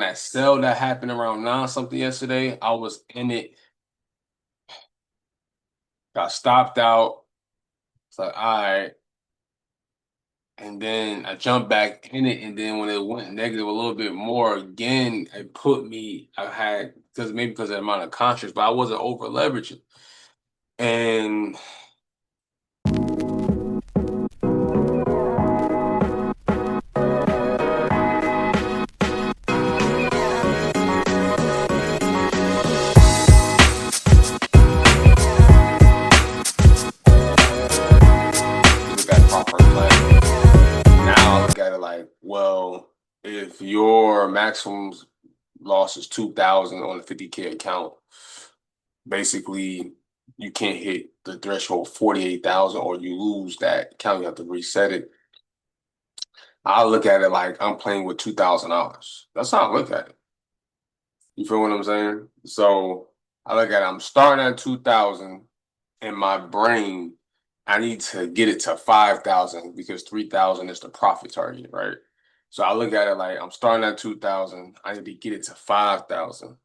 That sale that happened around 9 something yesterday, I was in it, got stopped out. It's like, all right. And then I jumped back in it. And then when it went negative a little bit more again, I had, because of the amount of contracts, but I wasn't over leveraging. And you look at proper play. Now I look at it like, well, if your maximum loss is 2,000 on a 50K account, basically you can't hit the threshold 48,000 or you lose that account. You have to reset it. I look at it like I'm playing with $2,000. That's how I look at it. You feel what I'm saying? So I look at it, I'm starting at 2,000 in my brain. I need to get it to 5,000 because 3,000 is the profit target, right? So I look at it like I'm starting at 2,000. I need to get it to 5,000.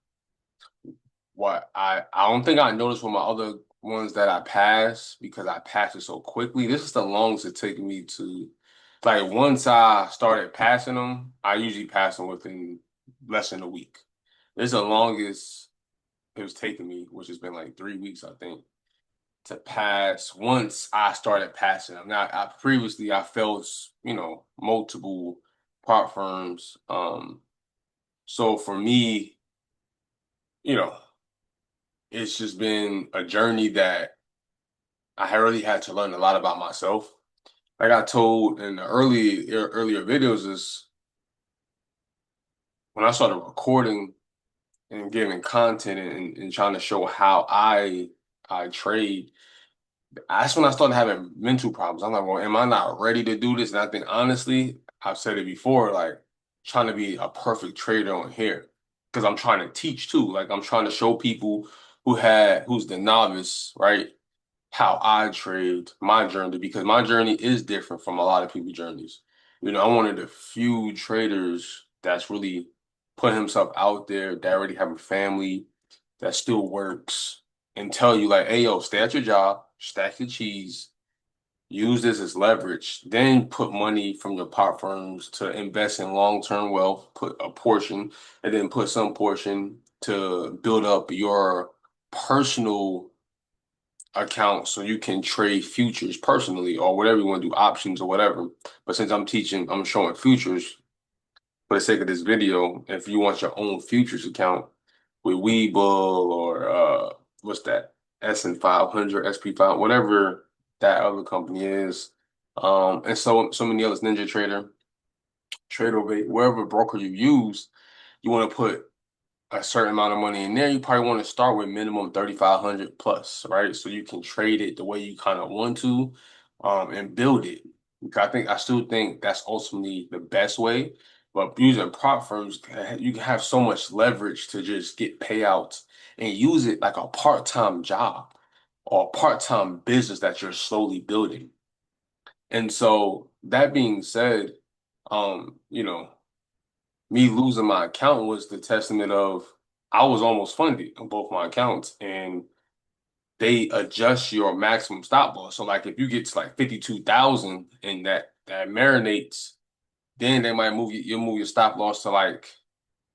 I don't think I noticed with my other ones that I passed because I passed it so quickly. This is the longest it took me to, like, once I started passing them, I usually pass them within less than a week. This is the longest it was taking me, which has been like 3 weeks, I think, to pass once I started passing them. Now, I failed, multiple prop firms. So for me, you know, it's just been a journey that I really had to learn a lot about myself. Like I told in the earlier videos, is when I started recording and giving content and trying to show how I trade. That's when I started having mental problems. I'm like, well, am I not ready to do this? And I think honestly, I've said it before, like trying to be a perfect trader on here because I'm trying to teach too. Like I'm trying to show people who's the novice, right? How I trade my journey because my journey is different from a lot of people's journeys. I'm one of the few traders that's really put himself out there that already have a family that still works and tell you like, hey yo, stay at your job, stack your cheese, use this as leverage, then put money from your pot firms to invest in long-term wealth, put a portion, and then put some portion to build up your personal account so you can trade futures personally or whatever you want to do, options or whatever. But since I'm showing futures for the sake of this video. If you want your own futures account with Webull or what's that? S&P 500, SP5, whatever that other company is. And so many others, Ninja Trader, TradeOvate, wherever broker you use, you want to put a certain amount of money in there, you probably want to start with minimum 3,500 plus, right? So you can trade it the way you kind of want to, and build it. Because I still think that's ultimately the best way. But using prop firms, you can have so much leverage to just get payouts and use it like a part-time job or a part-time business that you're slowly building. And so that being said, you know, me losing my account was the testament of I was almost funded on both my accounts and they adjust your maximum stop loss. So like if you get to like 52,000 and that marinates, then they might you'll move your stop loss to like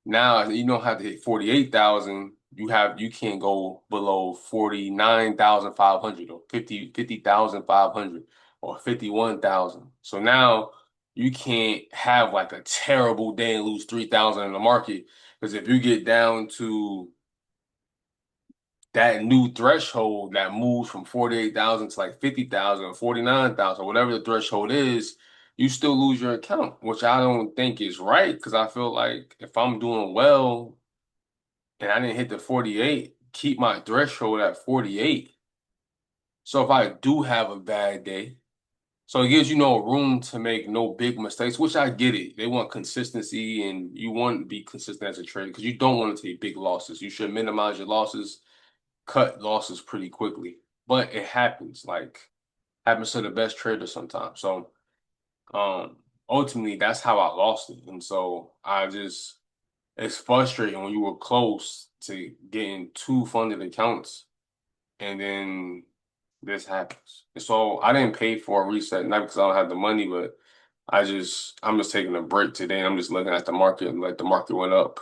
now you don't have to hit 48,000. You can't go below 49,500 or 50,500 or 51,000. So now you can't have like a terrible day and lose 3,000 in the market because if you get down to that new threshold that moves from 48,000 to like 50,000 or 49,000, whatever the threshold is, you still lose your account, which I don't think is right because I feel like if I'm doing well and I didn't hit the 48, keep my threshold at 48. So if I do have a bad day, so it gives you no room to make no big mistakes, which I get it. They want consistency and you want to be consistent as a trader because you don't want to take big losses. You should minimize your losses, cut losses pretty quickly. But it happens, like happens to the best traders sometimes. So ultimately that's how I lost it. And so I just it's frustrating when you were close to getting two funded accounts and then this happens. And so I didn't pay for a reset, not because I don't have the money, but I'm just taking a break today and I'm just looking at the market and like the market went up.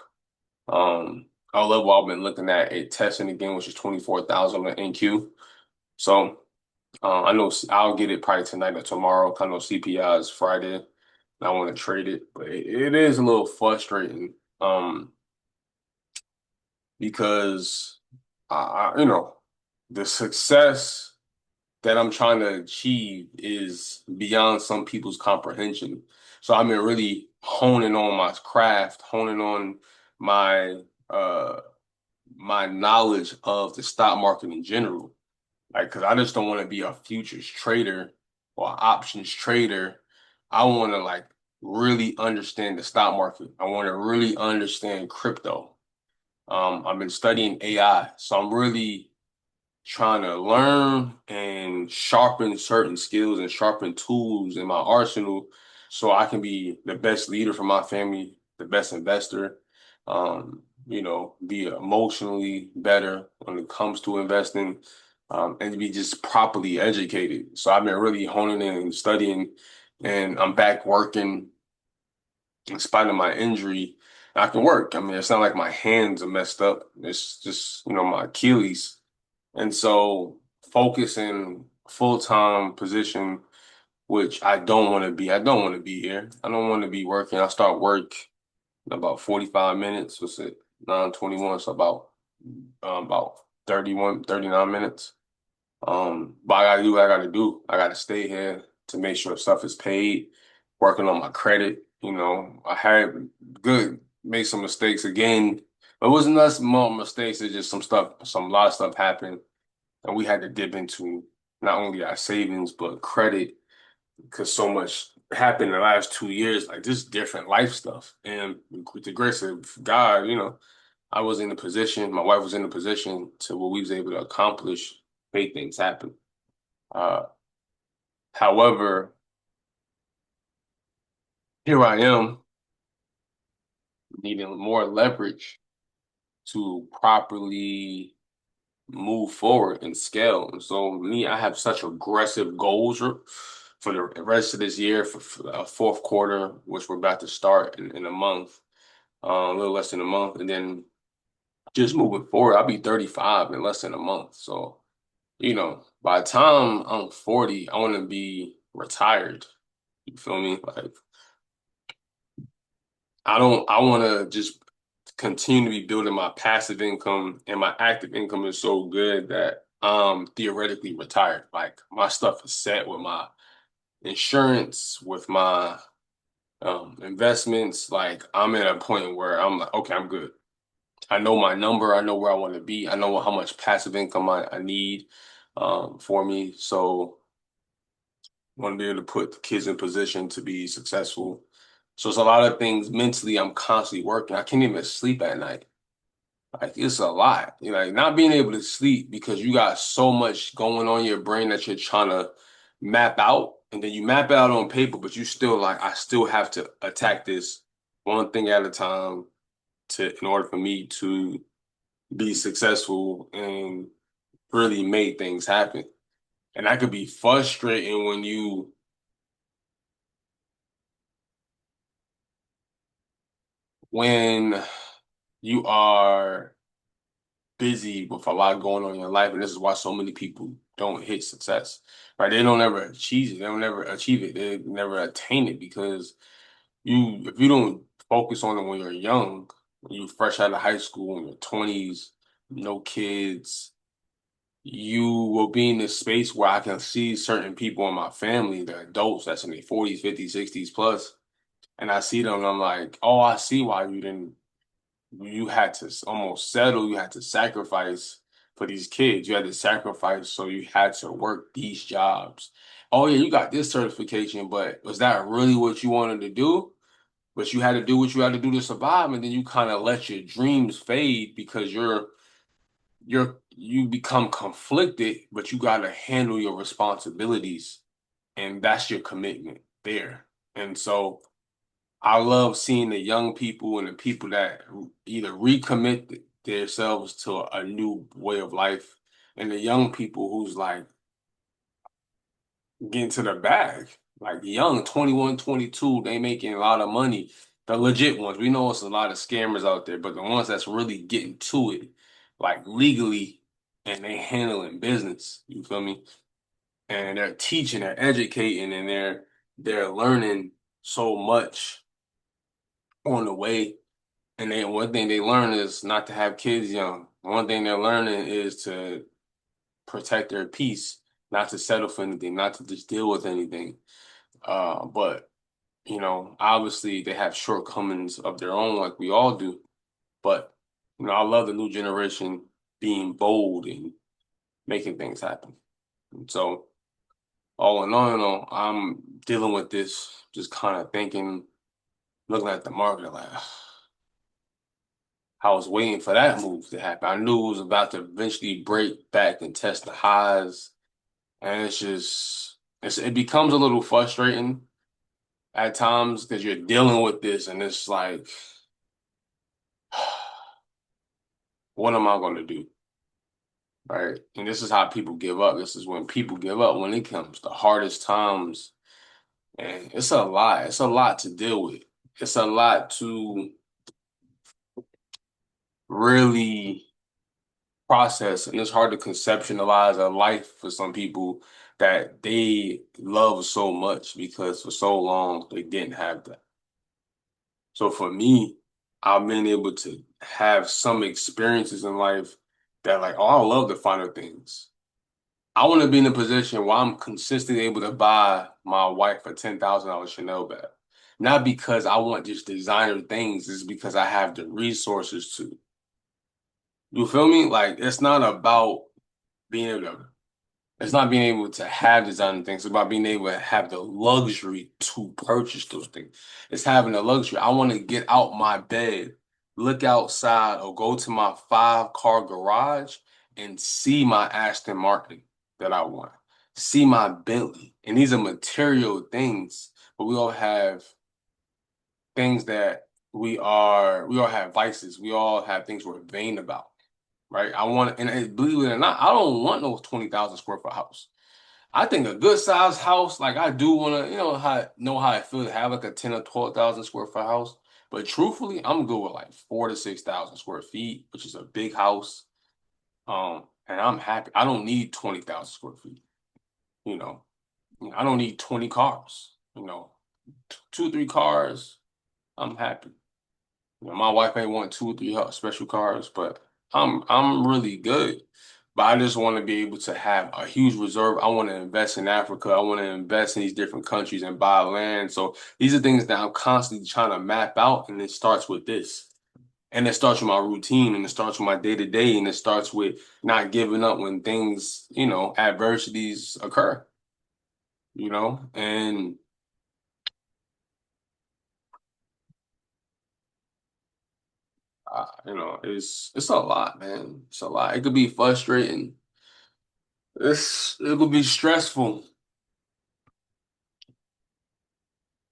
Our level I've been looking at it testing again, which is 24,000 on the NQ. So I know I'll get it probably tonight or tomorrow. I know CPI is Friday. And I want to trade it, but it is a little frustrating. Because you know, the success that I'm trying to achieve is beyond some people's comprehension. So I've been really honing on my craft, honing on my uh my knowledge of the stock market in general. Like, because I just don't want to be a futures trader or options trader. I want to like really understand the stock market. I want to really understand crypto. I've been studying AI, so I'm really trying to learn and sharpen certain skills and sharpen tools in my arsenal so I can be the best leader for my family, the best investor, be emotionally better when it comes to investing, and to be just properly educated. So I've been really honing in and studying, and I'm back working in spite of my injury. I can work. I mean, it's not like my hands are messed up. It's just, my Achilles. And so focusing full-time position, which I don't want to be. I don't want to be here. I don't want to be working. I start work in about 45 minutes. What's it? 9:21, so about 31, 39 minutes. But I gotta do what I gotta do. I gotta stay here to make sure stuff is paid, working on my credit. I had made some mistakes again. But it wasn't us more mistakes, it's just a lot of stuff happened. And we had to dip into not only our savings, but credit because so much happened in the last 2 years, like just different life stuff. And with the grace of God, I was in a position, my wife was in a position to where we was able to accomplish, make things happen. Uh, However, here I am needing more leverage to properly move forward and scale. And so me, I have such aggressive goals for the rest of this year, for the fourth quarter, which we're about to start in a month, a little less than a month. And then just moving forward, I'll be 35 in less than a month. So, by the time I'm 40, I want to be retired. You feel me? Like, I want to just continue to be building my passive income, and my active income is so good that I'm theoretically retired. Like my stuff is set with my insurance, with my investments. Like I'm at a point where I'm like, okay, I'm good. I know my number. I know where I want to be. I know how much passive income I need for me. So I want to be able to put the kids in position to be successful. So it's a lot of things mentally. I'm constantly working. I can't even sleep at night. Like it's a lot. Like not being able to sleep because you got so much going on in your brain that you're trying to map out, and then you map it out on paper, but you still like, I still have to attack this one thing at a time in order for me to be successful and really make things happen. And that could be frustrating when you are busy with a lot going on in your life, and this is why so many people don't hit success, right? They don't ever achieve it. They don't ever achieve it. They never attain it because if you don't focus on it when you're young, when you fresh out of high school, in your 20s, no kids, you will be in this space where I can see certain people in my family, the adults that's in their 40s, 50s, 60s plus, and I see them and I'm like, oh, I see why you had to almost settle, you had to sacrifice for these kids. You had to sacrifice, so you had to work these jobs. Oh yeah, you got this certification, but was that really what you wanted to do? But you had to do what you had to do to survive, and then you kind of let your dreams fade because you become conflicted, but you got to handle your responsibilities, and that's your commitment there. And so I love seeing the young people and the people that either recommit themselves to a new way of life, and the young people who's like getting to the bag. Like young, 21, 22, they making a lot of money. The legit ones. We know it's a lot of scammers out there, but the ones that's really getting to it, like legally, and they handling business. You feel me? And they're teaching, they're educating, and they're learning so much on the way. And then one thing they learn is not to have kids young. One thing they're learning is to protect their peace, not to settle for anything, not to just deal with anything. But obviously they have shortcomings of their own, like we all do. But I love the new generation being bold and making things happen. And so, all in all, I'm dealing with this, just kind of thinking, looking at the market, like I was waiting for that move to happen. I knew it was about to eventually break back and test the highs, and it becomes a little frustrating at times because you're dealing with this, and it's like, what am I going to do? Right? And this is how people give up. This is when people give up when it comes the hardest times. And it's a lot. It's a lot to deal with. It's a lot to really process. And it's hard to conceptualize a life for some people that they love so much because for so long they didn't have that. So for me, I've been able to have some experiences in life that like, oh, I love the finer things. I want to be in a position where I'm consistently able to buy my wife a $10,000 Chanel bag. Not because I want just designer things, it's because I have the resources to. You feel me? Like it's not about being able to it's not being able to have designer things. It's about being able to have the luxury to purchase those things. It's having the luxury. I want to get out my bed, look outside, or go to my 5-car garage and see my Aston Martin that I want. See my Bentley. And these are material things, but we all have things that we all have vices. We all have things we're vain about, right? Believe it or not, I don't want no 20,000 square foot house. I think a good sized house, like I do want to, know how I feel to have like a 10 or 12,000 square foot house. But truthfully, I'm good with like 4 to 6,000 square feet, which is a big house. And I'm happy. I don't need 20,000 square feet. You know, I don't need 20 cars. 2, 3 cars. I'm happy. My wife may want 2 or 3 special cars, but I'm really good. But I just want to be able to have a huge reserve. I want to invest in Africa. I want to invest in these different countries and buy land. So these are things that I'm constantly trying to map out, and it starts with this. And it starts with my routine, and it starts with my day to day, and it starts with not giving up when things, adversities occur, and it's a lot, man. It's a lot. It could be frustrating. It could be stressful,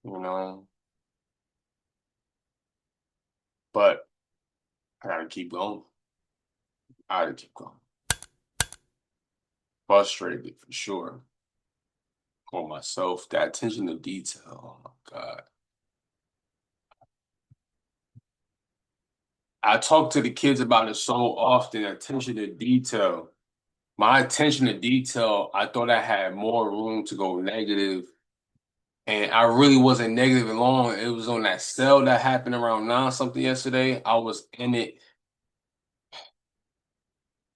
you know, but I gotta keep going. I gotta keep going. Frustrated for sure. On myself, that attention to detail. Oh my God. I talk to the kids about it so often, attention to detail. My attention to detail, I thought I had more room to go negative, and I really wasn't negative and long. It was on that sale that happened around 9 something yesterday. I was in it,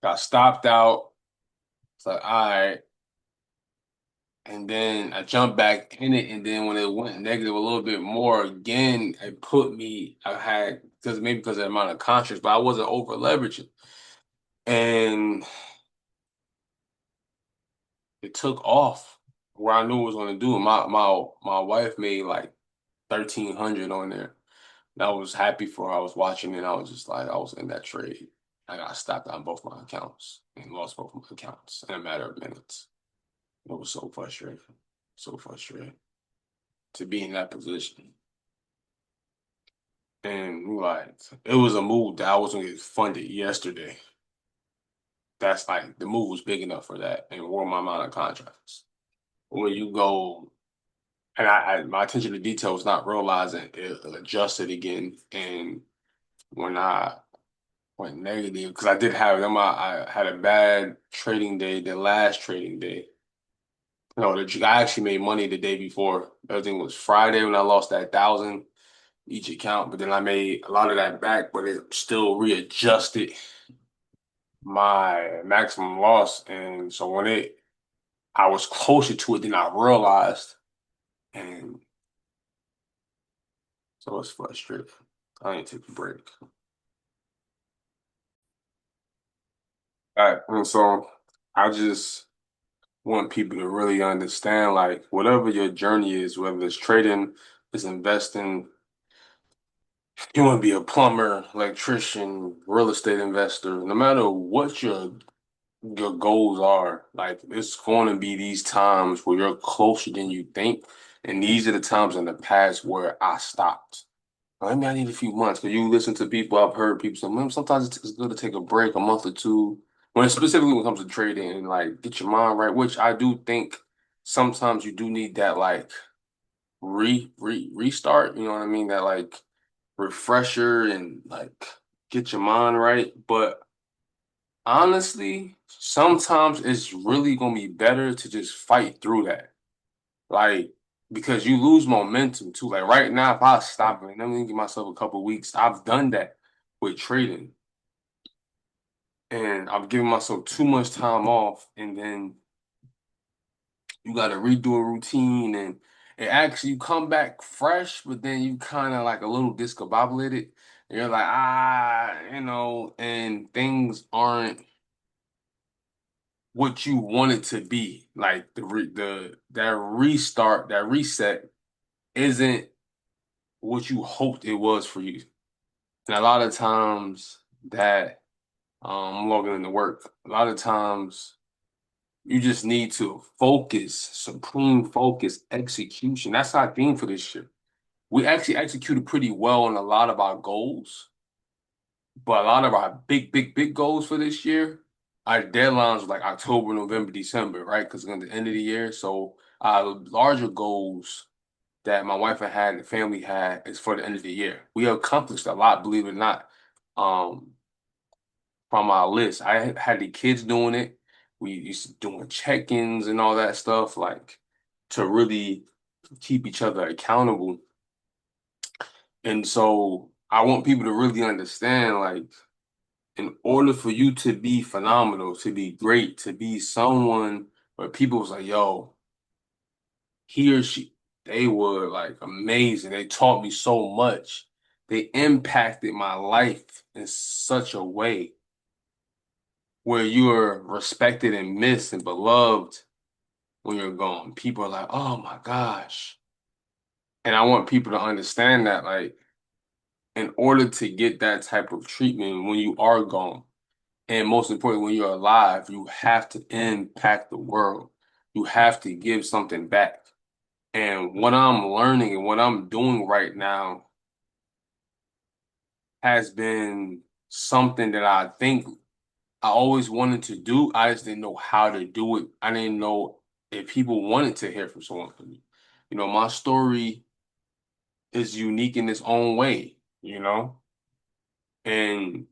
got stopped out. It's like, all right. And then I jumped back in it, and then when it went negative a little bit more again, I had, because of the amount of contracts, but I wasn't over leveraging. And it took off where I knew it was going to do. My wife made like 1,300 on there. And I was happy for her. I was watching it. I was just like, I was in that trade. I got stopped on both my accounts and lost both my accounts in a matter of minutes. It was so frustrating. So frustrating to be in that position. And like it was a move that I was gonna get funded yesterday. That's like the move was big enough for that and wore my mind of contracts. When you go and my attention to detail was not realizing it adjusted again. And when I went negative, because I did have them, I had a bad trading day, the last trading day. No, I actually made money the day before. Everything was Friday when I lost that 1,000 each account, but then I made a lot of that back, but it still readjusted my maximum loss. And so I was closer to it than I realized. And so it's frustrating. I need to take a break. All right. And so I just want people to really understand like whatever your journey is, whether it's trading, it's investing, you want to be a plumber, electrician, real estate investor, no matter what your goals are, like it's going to be these times where you're closer than you think. And these are the times in the past where I stopped. I mean, I need a few months because you listen to people, I've heard people say, man, sometimes it's good to take a break, a month or two, when specifically when it comes to trading and like get your mind right, which I do think sometimes you do need that like restart, you know what I mean? That like refresher and like get your mind right. But honestly, sometimes it's really gonna be better to just fight through that. Like, because you lose momentum too. Like right now, if I stop it, let me give myself a couple weeks. I've done that with trading. And I've given myself too much time off, and then you gotta redo a routine and it actually you come back fresh, but then you kind of like a little discombobulated. And you're like, and things aren't what you want it to be. Like that restart, that reset isn't what you hoped it was for you. And a lot of times that I'm logging into work, a lot of times you just need to focus, supreme focus, execution. That's our theme for this year. We actually executed pretty well on a lot of our goals, but a lot of our big goals for this year, our deadlines were like October, November, December, right? Because it's the end of the year. So our larger goals that my wife and had and the family had is for the end of the year. We accomplished a lot, believe it or not, um, from our list. I had the kids doing it. We used to doing check-ins and all that stuff, like to really keep each other accountable. And so I want people to really understand, like, in order for you to be phenomenal, to be great, to be someone where people was like, yo, he or she, they were like amazing. They taught me so much. They impacted my life in such a way where you are respected and missed and beloved when you're gone. People are like, oh my gosh. And I want people to understand that, like, in order to get that type of treatment when you are gone, and most importantly, when you're alive, you have to impact the world. You have to give something back. And what I'm learning and what I'm doing right now has been something that I think I always wanted to do. I just didn't know how to do it. I didn't know if people wanted to hear from someone from me. My story is unique in its own way, and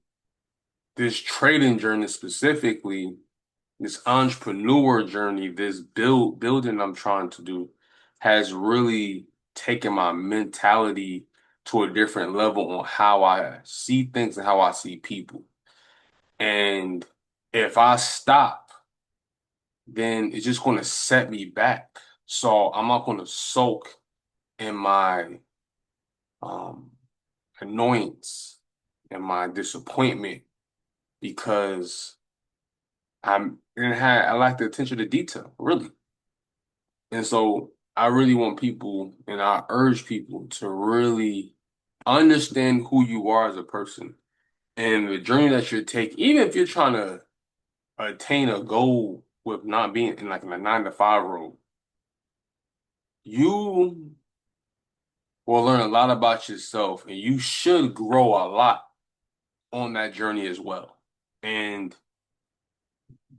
this trading journey specifically, this entrepreneur journey, this building I'm trying to do has really taken my mentality to a different level on how I see things and how I see people. And if I stop, then it's just going to set me back. So I'm not going to sulk in my um, annoyance and my disappointment because I lack the attention to detail, really. And so I really want people and I urge people to really understand who you are as a person and the journey that you're taking, even if you're trying to attain a goal with not being in like in a 9 to 5 role, you will learn a lot about yourself, and you should grow a lot on that journey as well. And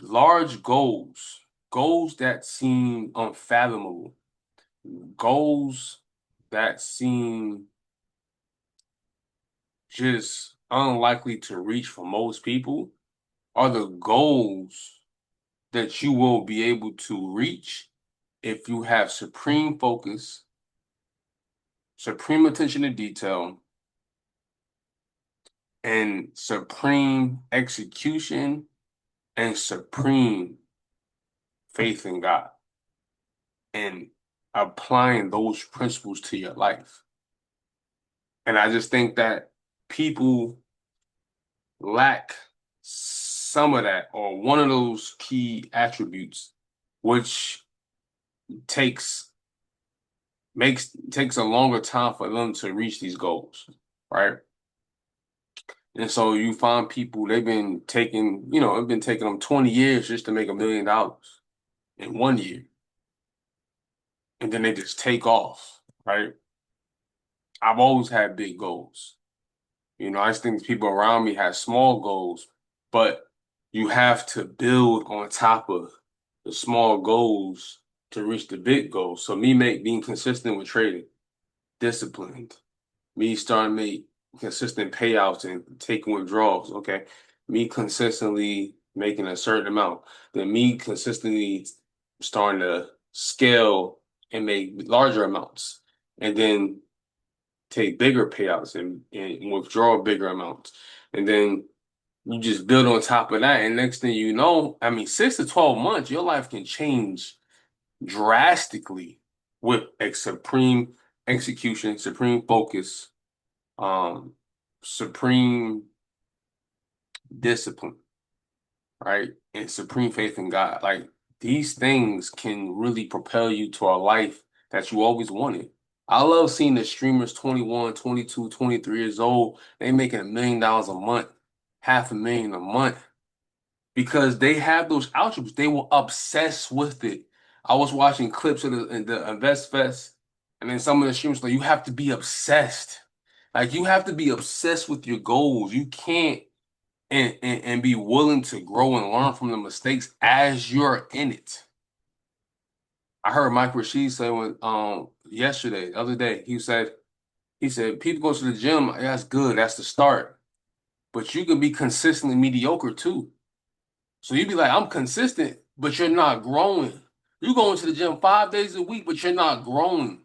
large goals, goals that seem unfathomable, goals that seem just unlikely to reach for most people are the goals that you will be able to reach if you have supreme focus, supreme attention to detail, and supreme execution and supreme faith in God and applying those principles to your life. And I just think that people lack some of that or one of those key attributes, which takes takes a longer time for them to reach these goals, right? And so you find people they've been taking, it's been taking them 20 years just to make $1 million in 1 year, and then they just take off, right? I've always had big goals. I just think people around me have small goals, but you have to build on top of the small goals to reach the big goals. So being consistent with trading, disciplined, me starting to make consistent payouts and taking withdrawals, okay? Me consistently making a certain amount, then me consistently starting to scale and make larger amounts, and then take bigger payouts and withdraw bigger amounts. And then you just build on top of that. And next thing you know, I mean, 6 to 12 months, your life can change drastically with a supreme execution, supreme focus, um, supreme discipline, right? And supreme faith in God. Like these things can really propel you to a life that you always wanted. I love seeing the streamers 21, 22, 23 years old. They making $1 million a month, half a million a month because they have those attributes. They will obsess with it. I was watching clips of the Invest Fest, and then some of the streamers like you have to be obsessed. Like you have to be obsessed with your goals. You can't and be willing to grow and learn from the mistakes as you're in it. I heard Mike Rashid say when yesterday, the other day, he said people go to the gym, that's good, that's the start. But you can be consistently mediocre too. So you'd be like, I'm consistent, but you're not growing. You're going to the gym 5 days a week, but you're not growing.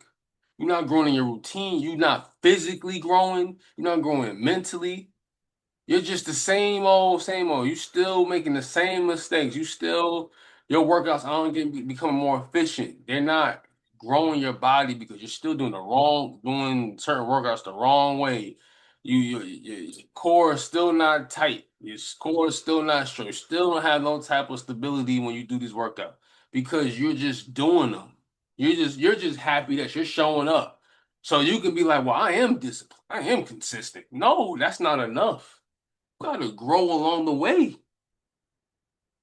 You're not growing in your routine. You're not physically growing. You're not growing mentally. You're just the same old, same old. You still making the same mistakes. Your workouts aren't becoming more efficient. They're not growing your body because you're still doing certain workouts the wrong way. Your core is still not tight. Your core is still not straight. You still don't have no type of stability when you do these workouts because you're just doing them. You're just happy that you're showing up. So you can be like, well, I am disciplined. I am consistent. No, that's not enough gotta grow along the way.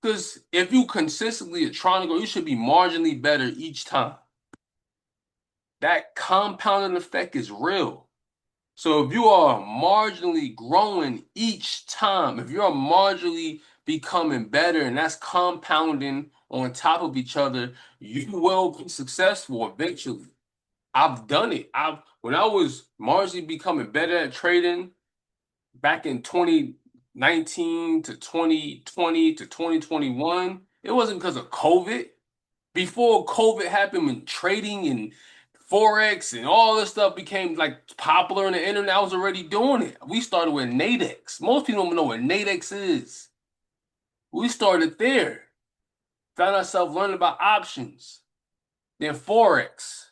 Because if you consistently are trying to grow, you should be marginally better each time. That compounding effect is real. So if you are marginally growing each time, if you're marginally becoming better and that's compounding on top of each other, you will be successful eventually. I've done it. I've when I was marginally becoming better at trading, back in 2019 to 2020 to 2021, it wasn't because of COVID. Before COVID happened, when trading and Forex and all this stuff became like popular on the internet, I was already doing it. We started with Nadex. Most people don't know what Nadex is. We started there. Found ourselves learning about options. Then Forex.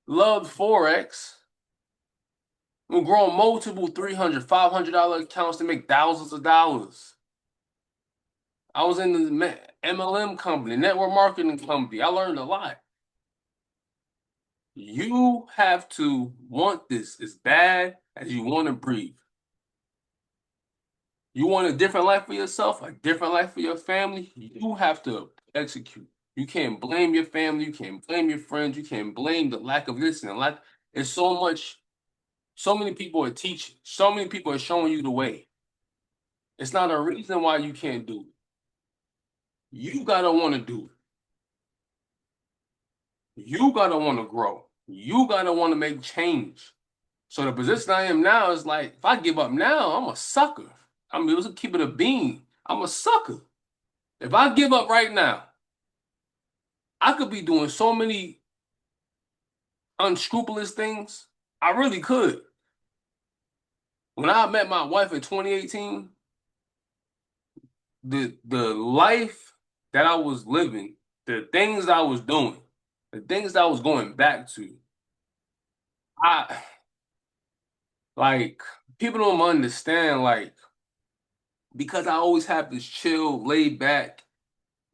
Loved Forex. We're growing multiple $300, $500 accounts to make thousands of dollars. I was in the MLM company, network marketing company. I learned a lot. You have to want this as bad as you want to breathe. You want a different life for yourself, a different life for your family. You have to execute. You can't blame your family. You can't blame your friends. You can't blame the lack of this and the lack. It's so much, so many people are teaching, so many people are showing you the way. It's not a reason why you can't do it. You gotta want to do it. You gotta want to grow. You gotta want to make change. So the position I am now is like, if I give up now, I'm a sucker. I mean, let's keep it a bean. I'm a sucker. If I give up right now, I could be doing so many unscrupulous things. I really could. When I met my wife in 2018, the life that I was living, the things I was doing, the things I was going back to, I like people don't understand because I always have this chill, laid back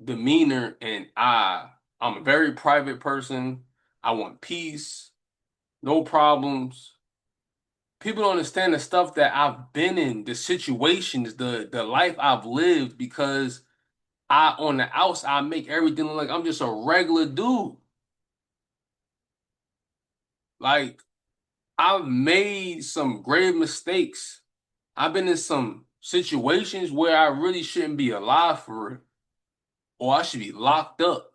demeanor and I'm a very private person. I want peace, no problems. People don't understand the stuff that I've been in, the situations, the life I've lived because I on the outside I make everything look like I'm just a regular dude. Like I've made some grave mistakes. I've been in some situations where I really shouldn't be alive for it, or I should be locked up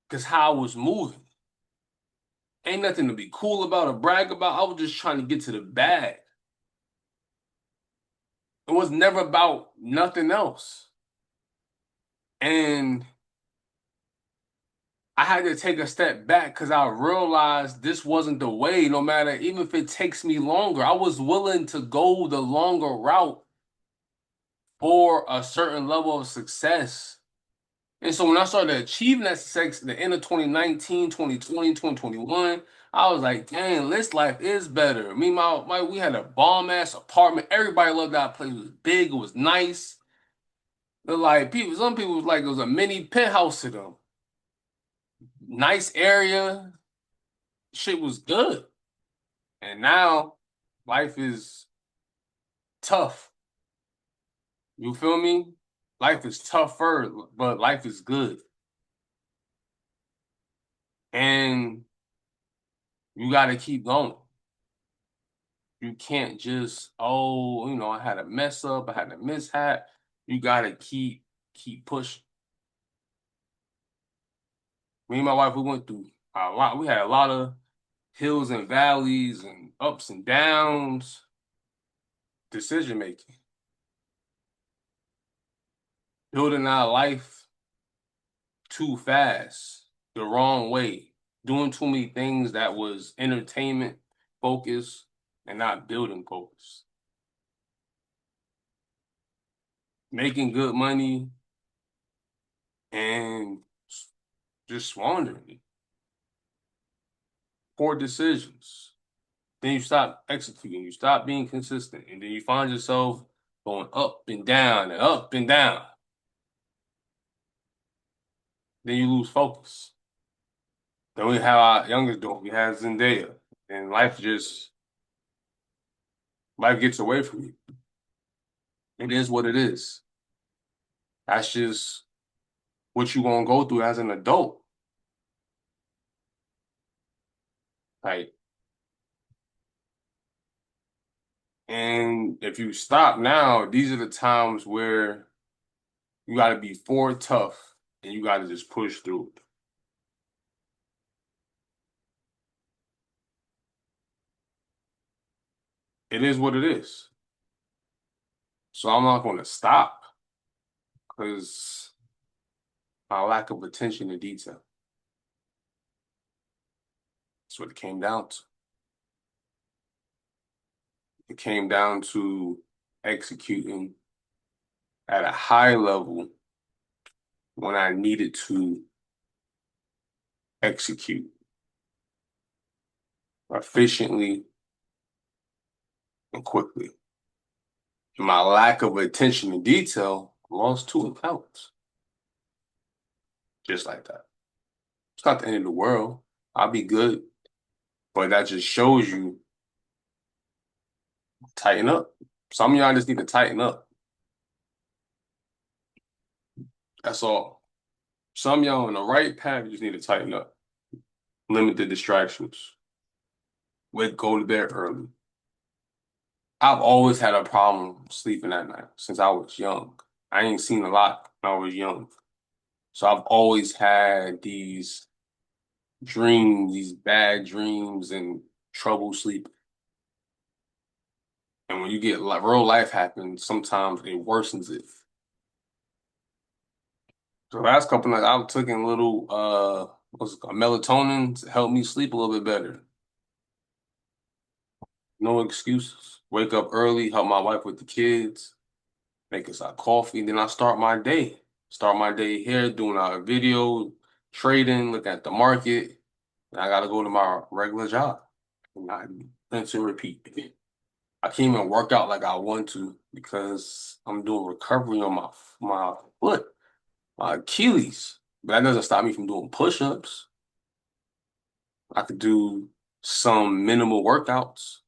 because how I was moving. Ain't nothing to be cool about or brag about. I was just trying to get to the bag. It was never about nothing else. And I had to take a step back because I realized this wasn't the way, no matter, even if it takes me longer. I was willing to go the longer route for a certain level of success. And so when I started achieving that success at the end of 2019, 2020, 2021, I was like, dang, this life is better. Me, we had a bomb ass apartment. Everybody loved that place. It was big, it was nice. But like people, some people was like it was a mini penthouse to them. Nice area, shit was good. And now life is tough. You feel me? Life is tougher, but life is good. And you got to keep going. You can't just, oh, I had a mess up, I had a mishap. You got to keep pushing. Me and my wife, we went through a lot. We had a lot of hills and valleys and ups and downs, decision making, building our life too fast, the wrong way, doing too many things that was entertainment focused and not building focus. Making good money and just squandering it. Poor decisions. Then you stop executing, you stop being consistent, and then you find yourself going up and down and up and down. Then you lose focus. Then we have our youngest daughter, we have Zendaya, and life gets away from you. It is what it is. That's just what you gonna go through as an adult. Like, and if you stop now, these are the times where you gotta be for tough and you gotta just push through it. It is what it is. So I'm not gonna stop because my lack of attention to detail. That's what it came down to. It came down to executing at a high level when I needed to execute efficiently and quickly. And my lack of attention to detail lost two accounts. Just like that. It's not the end of the world. I'll be good. But that just shows you tighten up. Some of y'all just need to tighten up. That's all. Some of y'all on the right path, you just need to tighten up. limit the distractions, go to bed early. I've always had a problem sleeping at night since I was young. I ain't seen a lot when I was young. So I've always had these dreams, these bad dreams and trouble sleeping. And when you get like real life happens, sometimes it worsens it. So the last couple nights I've taken little what's it called, melatonin to help me sleep a little bit better. No excuses. Wake up early, help my wife with the kids, make us our coffee, then I start my day. Start my day here doing our video, trading, looking at the market. And I gotta go to my regular job. And I rinse and repeat. I can't even work out like I want to because I'm doing recovery on my foot, my Achilles. But that doesn't stop me from doing push-ups. I could do some minimal workouts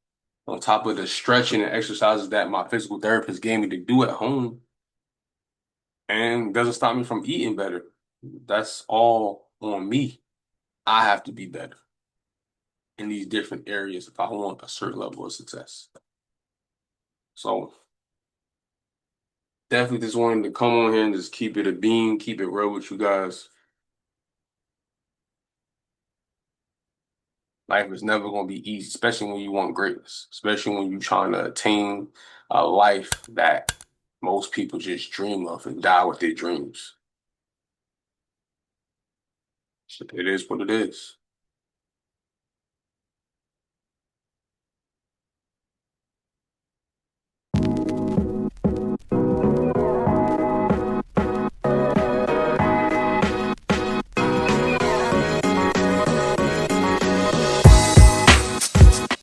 on top of the stretching and exercises that my physical therapist gave me to do at home, and doesn't stop me from eating better. That's all on me. I have to be better in these different areas if I want a certain level of success. So definitely just wanted to come on here and just keep it a beam, keep it real with you guys. Life is never going to be easy, especially when you want greatness, especially when you're trying to attain a life that most people just dream of and die with their dreams. It is what it is.